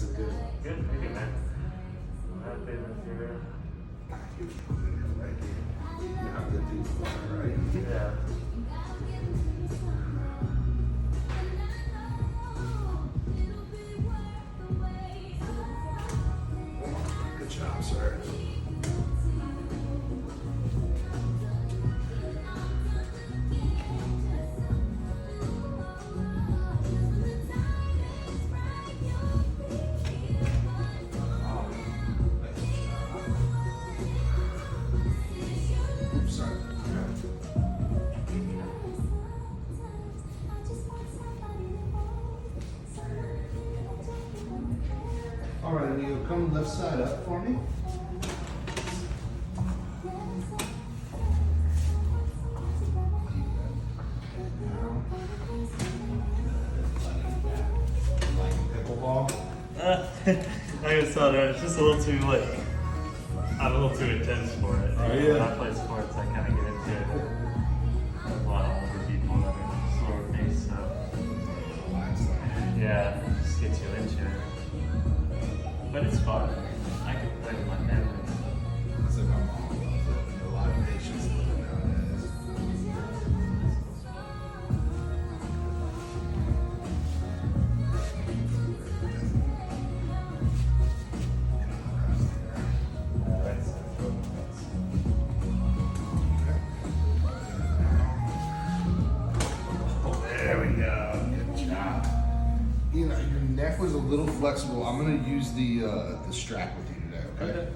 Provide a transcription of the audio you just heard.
a good one. Good for you, man. I'm happy with your. Right here. You know how good people are, right? Yeah. Good job, sir. Oops, sorry. All right, Leo, come left side up for me. Like pickleball. I just thought it's just a little too like I'm a little too intense for it. Oh, yeah. When I play sports, I kind of get into it. There's a lot of older people that are slower paced, so yeah, it just gets you into it. But it's fun. I can play with my family. That's like my mom loves it. A lot of patience nowadays. There we go. Good job. You know, your neck was a little flexible. I'm gonna use the strap with you today, okay? Okay.